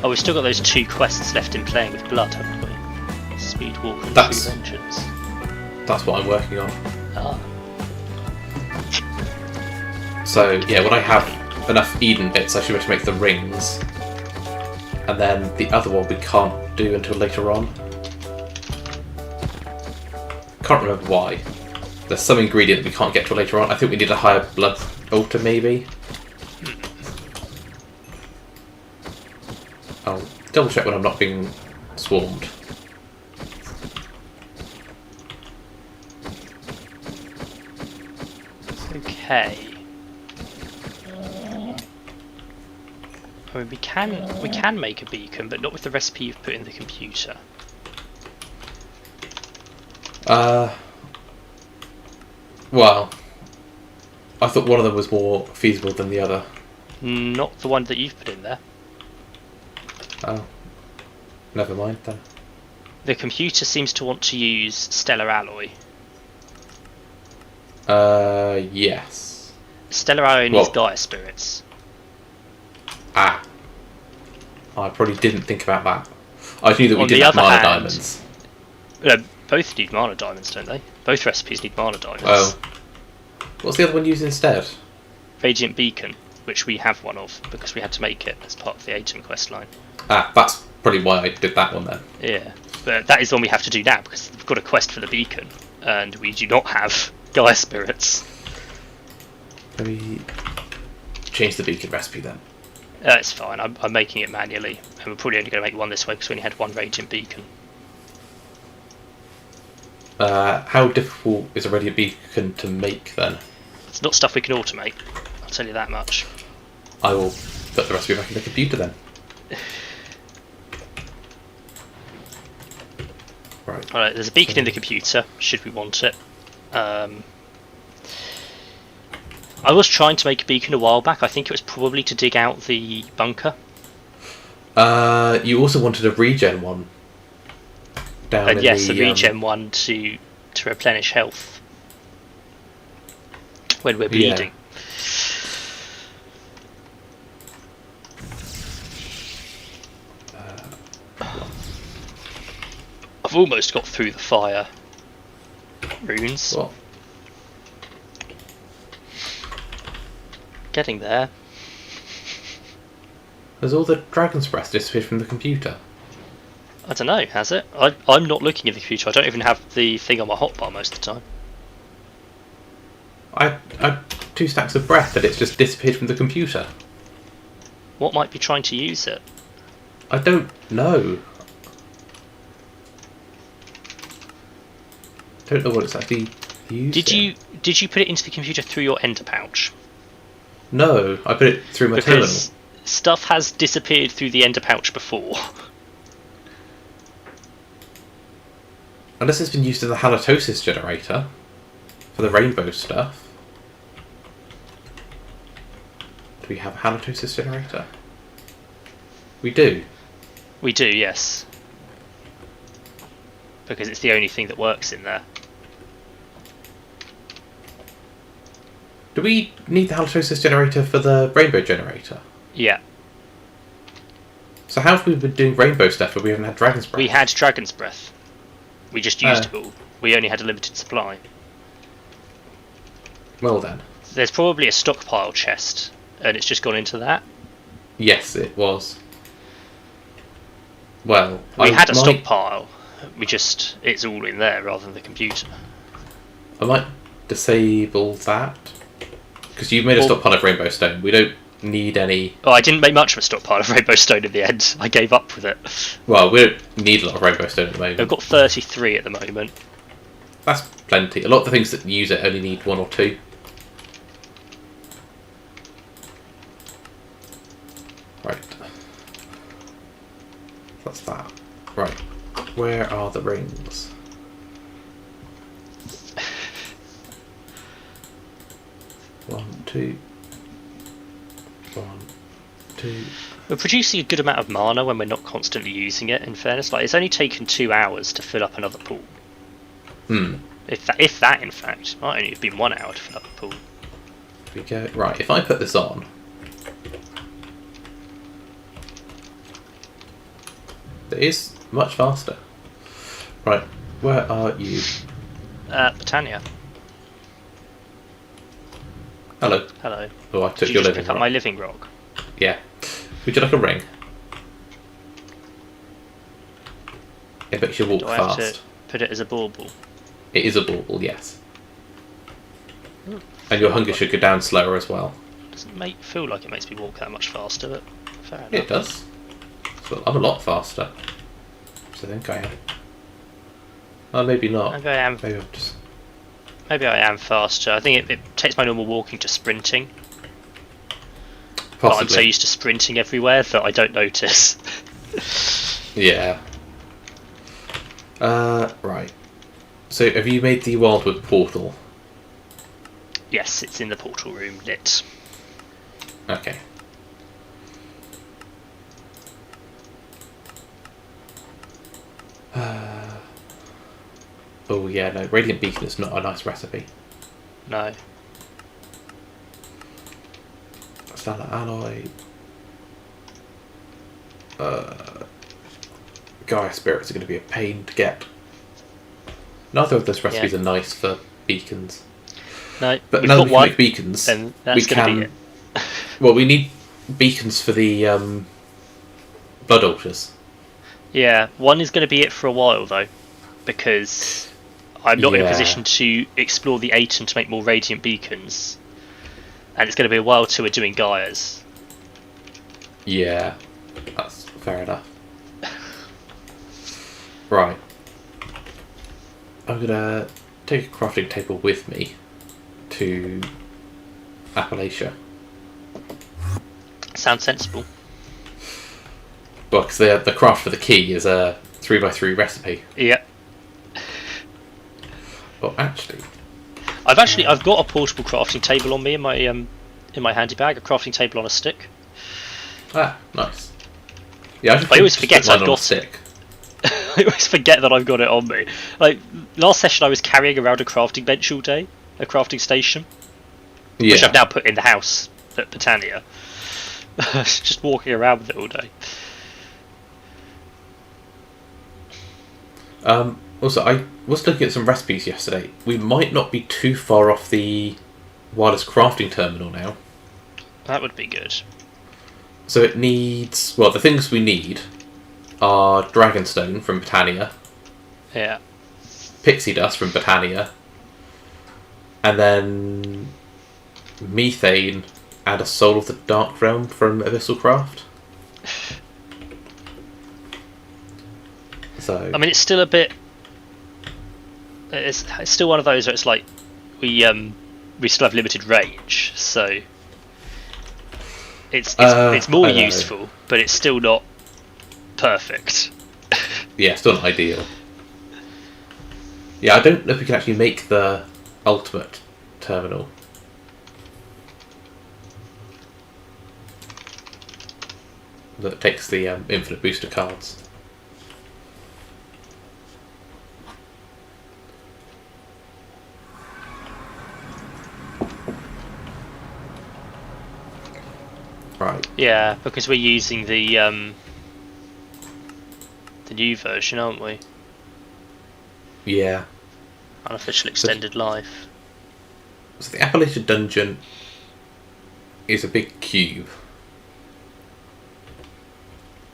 Oh, we've still got those 2 quests left in Playing with Blood, haven't we? Speed Walk and That's- True Vengeance. That's what I'm working on. Ah. So yeah, when I have enough Eden bits, I should be able to make the rings, and then the other one we can't do until later on. Can't remember why. There's some ingredient that we can't get till later on. I think we need a higher blood altar, maybe. I'll double check when I'm not being swarmed. Okay. I mean, we can make a beacon, but not with the recipe you've put in the computer. Well, I thought one of them was more feasible than the other. Not the one that you've put in there. Oh, never mind then. The computer seems to want to use stellar alloy. Yes. Stellar alloy needs Gaia spirits. Ah. I probably didn't think about that. I just knew that we On did the have other mana hand- diamonds. No, both need mana diamonds, don't they? Both recipes need mana diamonds. Oh. What's the other one used instead? Radiant Beacon, which we have one of, because we had to make it as part of the Atom quest line. Ah, that's probably why I did that one then. Yeah, but that is the one we have to do now, because we've got a quest for the beacon, and we do not have Gaia spirits. Let me change the beacon recipe then. It's fine, I'm making it manually, and we're probably only going to make one this way, because we only had one Radiant Beacon. How difficult is a radiant beacon to make then? It's not stuff we can automate, I'll tell you that much. I will put the recipe back in the computer then. Right. Alright, there's a beacon in the computer, should we want it. I was trying to make a beacon a while back. I think it was probably to dig out the bunker. You also wanted a regen one. Down in Yes, the, a regen one to replenish health when we're bleeding. I've almost got through the fire runes. What? Getting there. Has all the dragon's breath disappeared from the computer? I don't know, has it? I'm not looking at the computer. I don't even have the thing on my hotbar most of the time. I had 2 stacks of breath and it's just disappeared from the computer. What might be trying to use it? I don't know. Don't know what it's actually using. Did you put it into the computer through your ender pouch? No, I put it through my Because terminal. stuff has disappeared through the ender pouch before. Unless it's been used as a halitosis generator for the rainbow stuff. Do we have a halitosis generator? We do. We do, yes. Because it's the only thing that works in there. Do we need the halitosis generator for the rainbow generator? Yeah. So how have we been doing rainbow stuff if we haven't had dragon's breath? We had Dragon's Breath. We just used it all. We only had a limited supply. Well then. There's probably a stockpile chest, and it's just gone into that. Yes, it was. Well, We had a stockpile. It's all in there rather than the computer. I might disable that. Because you've made a stockpile of rainbow stone. We don't need any... Oh, I didn't make much of a stockpile of rainbow stone in the end. I gave up with it. Well, we don't need a lot of rainbow stone at the moment. I've got 33 at the moment. That's plenty. A lot of the things that use it only need 1 or 2. Right. That's that. Right. Where are the rings? One, two. 1, 2. We're producing a good amount of mana when we're not constantly using it, in fairness. Like, it's only taken 2 hours to fill up another pool. If that, in fact. It might only have been 1 hour to fill up a pool. Here we go. Right, if I put this on... It is much faster. Right, where are you? Botania. Hello. Hello. Oh, I took Did you your just living pick up rock. my living rock? Yeah. Would you like a ring? It makes you walk Do I have fast. to put it as a bauble? It is a bauble, yes. And your hunger should go down slower as well. Doesn't feel like it makes me walk that much faster, but fair enough. It does. So I'm a lot faster. So I think I am. Oh, maybe not. Maybe I am. Maybe I'm just... Maybe I am faster. I think it takes my normal walking to sprinting. Possibly. But I'm so used to sprinting everywhere that I don't notice. Yeah. Right. So have you made the Wildwood portal? Yes, it's in the portal room, lit. Okay. Oh yeah, no, Radiant Beacon is not a nice recipe. No. Standard alloy. Gaia spirits are going to be a pain to get. Neither of those recipes are nice for beacons. No, but now that we can make beacons, then that's going to be it. Well, we need beacons for the blood altars. Yeah, one is going to be it for a while though, because I'm not in a position to explore the Aten to make more radiant beacons, and it's going to be a while till we're doing Gaias. Yeah, that's fair enough. Right. I'm gonna take a crafting table with me to Appalachia. Sounds sensible. Well, because the craft for the key is a 3x3 recipe. Yeah. Well, actually, I've got a portable crafting table on me in my handy bag. A crafting table on a stick. Ah, nice. Yeah, I always forget I've got stick. I always forget that I've got it on me. Like last session, I was carrying around a crafting bench all day, a crafting station, which I've now put in the house at Botania. Just walking around with it all day. Also, I was looking at some recipes yesterday. We might not be too far off the wireless crafting terminal now. That would be good. So it needs... Well, the things we need are Dragonstone from Botania. Yeah. Pixie Dust from Botania. And then... Methane and a Soul of the Dark Realm from Abyssal Craft. So... I mean, it's still a bit... It's still one of those where it's like... We still have limited range, so... It's more useful, but it's still not perfect. Yeah, still not ideal. Yeah, I don't know if we can actually make the ultimate terminal. That takes the infinite booster cards. Right. Yeah, because we're using the new version, aren't we? Yeah. Unofficial extended life. So the Appalachia dungeon is a big cube.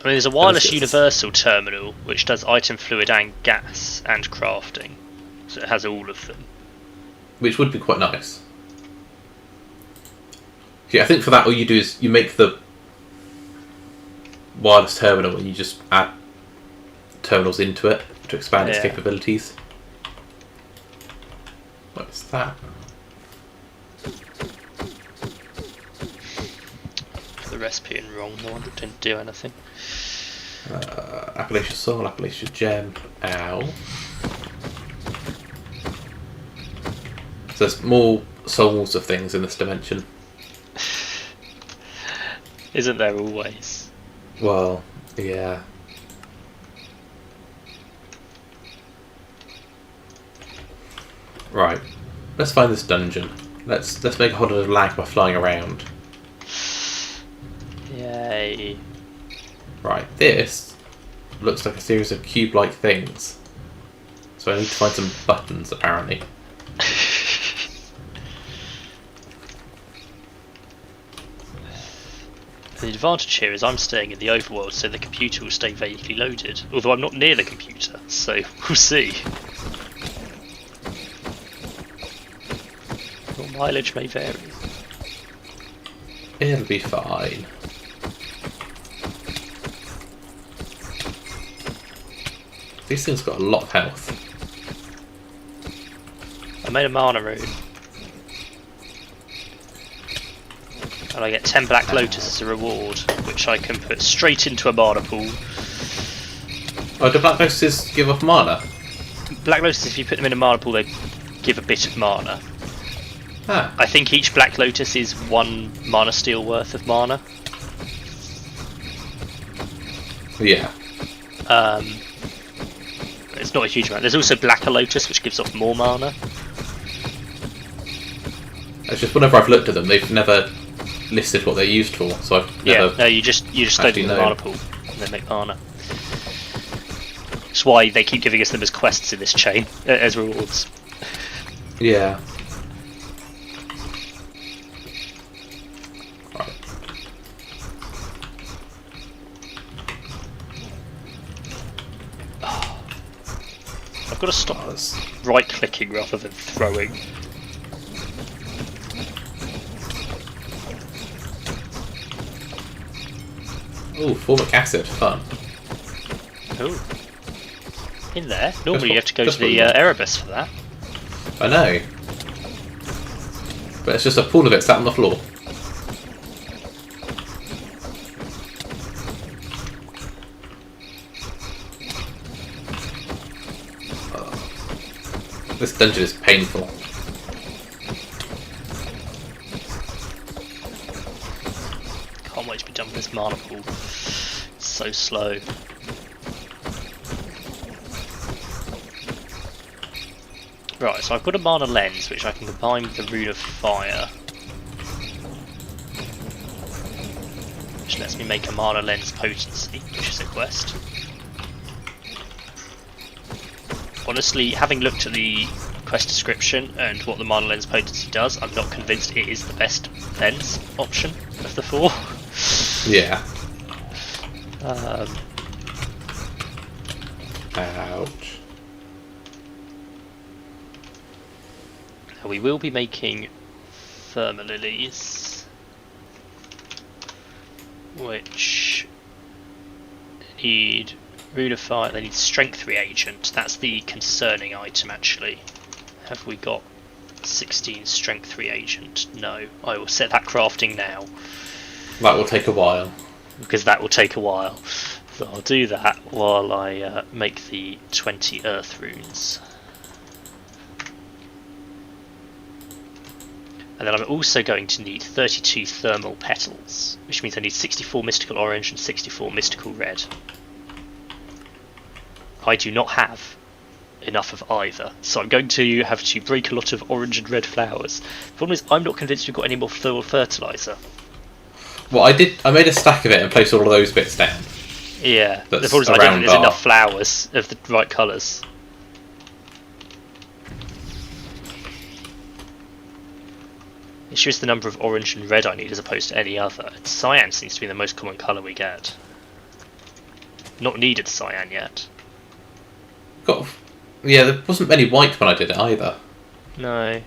I mean, there's a wireless universal terminal which does item fluid and gas and crafting, so it has all of them. Which would be quite nice. Yeah, I think for that all you do is you make the wireless terminal and you just add terminals into it to expand its capabilities. What's that? The recipe in wrong, the one that didn't do anything. Appalachia Soul, Appalachia Gem, ow. So there's more souls of things in this dimension. Isn't there always? Well, yeah. Right. Let's find this dungeon. Let's make a whole lot of lag by flying around. Yay. Right, this looks like a series of cube-like things. So I need to find some buttons, apparently. The advantage here is I'm staying in the overworld, so the computer will stay vaguely loaded. Although I'm not near the computer, so we'll see. Your mileage may vary. It'll be fine. These things got a lot of health. I made a mana rune. And I get 10 Black Lotus as a reward, which I can put straight into a mana pool. Oh, do Black Lotuses give off mana? Black Lotus, if you put them in a mana pool, they give a bit of mana. Ah. I think each Black Lotus is 1 mana steel worth of mana. Yeah. It's not a huge amount. There's also Blacker Lotus, which gives off more mana. It's just whenever I've looked at them, they've never listed what they're used for, so I've never. Yeah, no, you just throw them in the mana pool and they make mana. That's why they keep giving us them as quests in this chain, as rewards. Yeah. Right. I've got to stop right-clicking rather than throwing. Oh, formic acid, fun. Oh. In there. Normally you have to go to the Erebus for that. I know. But it's just a pool of it sat on the floor. This dungeon is painful. Can't wait to be done with this mana pool. It's so slow. Right, so I've got a mana lens which I can combine with the Rune of Fire, which lets me make a mana lens potency, which is a quest. Honestly, having looked at the quest description and what the mana lens potency does, I'm not convinced it is the best lens option of the 4. Yeah. Ouch. We will be making Thermalilies, which need Rune of Fire. They need Strength Reagent. That's the concerning item, actually. Have we got 16 Strength Reagent? No. I will set that crafting now. That will take a while. Because that will take a while. So I'll do that while I make the 20 Earth Runes. And then I'm also going to need 32 Thermal Petals, which means I need 64 Mystical Orange and 64 Mystical Red. I do not have enough of either, so I'm going to have to break a lot of orange and red flowers. The problem is, I'm not convinced we've got any more thermal fertilizer. Well, I made a stack of it and placed all of those bits down. Yeah, the problem is I don't think there's enough flowers of the right colours. It's just the number of orange and red I need as opposed to any other. Cyan seems to be the most common colour we get. Not needed cyan yet. Yeah, there wasn't many white when I did it either. No.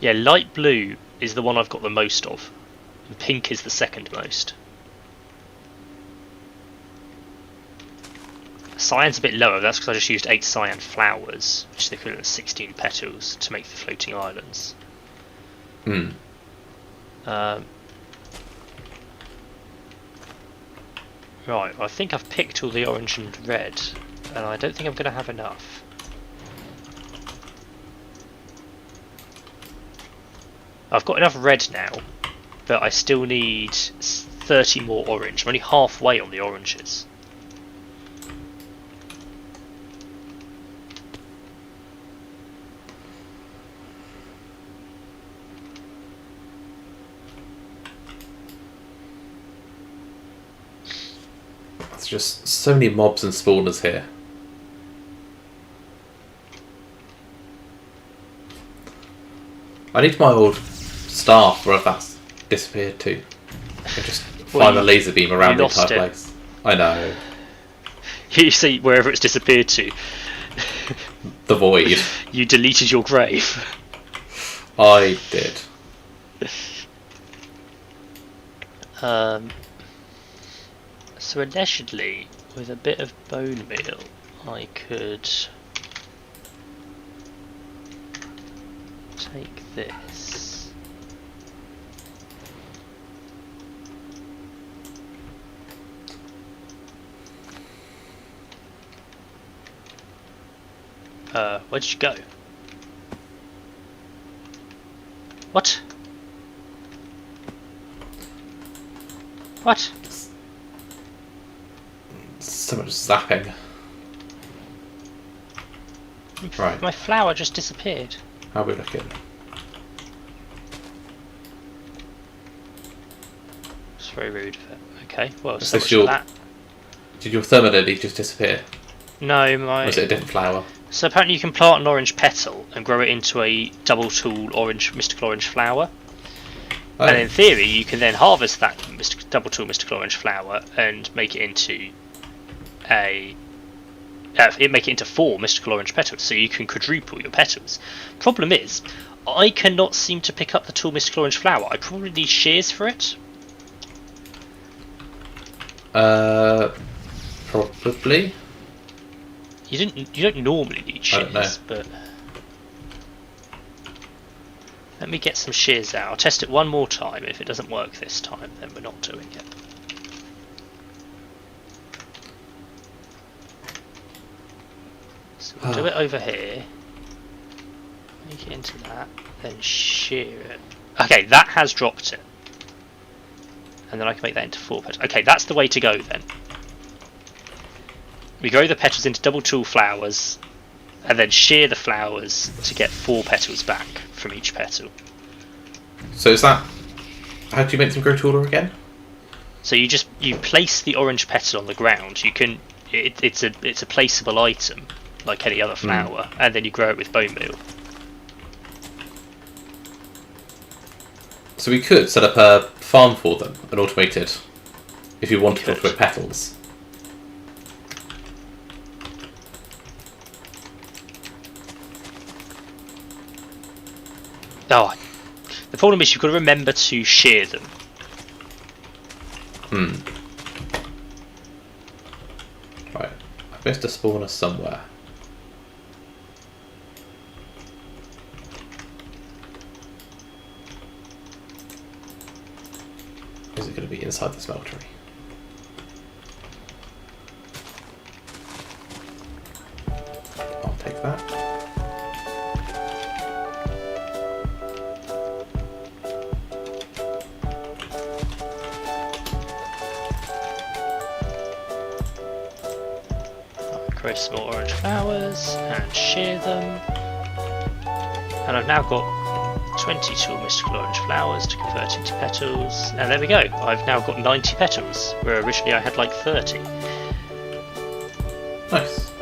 Yeah, light blue is the one I've got the most of. And pink is the second most. Cyan's a bit lower, that's because I just used 8 cyan flowers, which is the equivalent of 16 petals, to make the floating islands. Right, I think I've picked all the orange and red, and I don't think I'm going to have enough. I've got enough red now, but I still need 30 more orange. I'm only halfway on the oranges. there's just so many mobs and spawners here. I need my old staff, wherever that's disappeared to. I can just find the laser beam around the entire place. I know. You see wherever it's disappeared to. The void. You deleted your grave. I did. So allegedly, with a bit of bone meal, I could take this. Where did you go? What? What? So much zapping. Right. My flower just disappeared. How are we looking? It's very rude of it. Okay, well, Is so this much your- for that. Did your thermolily just disappear? No, my... Or was it a different flower? So apparently you can plant an orange petal and grow it into a double tool orange, mystical orange flower. Oh. And in theory, you can then harvest that double tool mystical orange flower and make it into make it into 4 mystical orange petals, so you can quadruple your petals. Problem is, I cannot seem to pick up the tool mystical orange flower. I probably need shears for it. Probably. You don't normally need I don't know. shears, but let me get some shears out. I'll test it one more time. If it doesn't work this time, then we're not doing it. So we'll do it over here. Make it into that, then shear it. Okay, that has dropped it. And then I can make that into 4 petals. Okay, that's the way to go then. We grow the petals into double tool flowers, and then shear the flowers to get 4 petals back from each petal. So is that... How do you make them grow taller again? So you place the orange petal on the ground. You can it's a placeable item like any other flower, and then you grow it with bone meal. So we could set up a farm for them, an automated, if you wanted to automate petals. Oh, the problem is you've got to remember to shear them. Right, I've missed a spawner somewhere. Is it going to be inside the smeltery? I'll take that. Grow some more orange flowers and shear them. And I've now got 22 mystical orange flowers to convert into petals, and there we go. I've now got 90 petals, where originally I had like 30. Nice.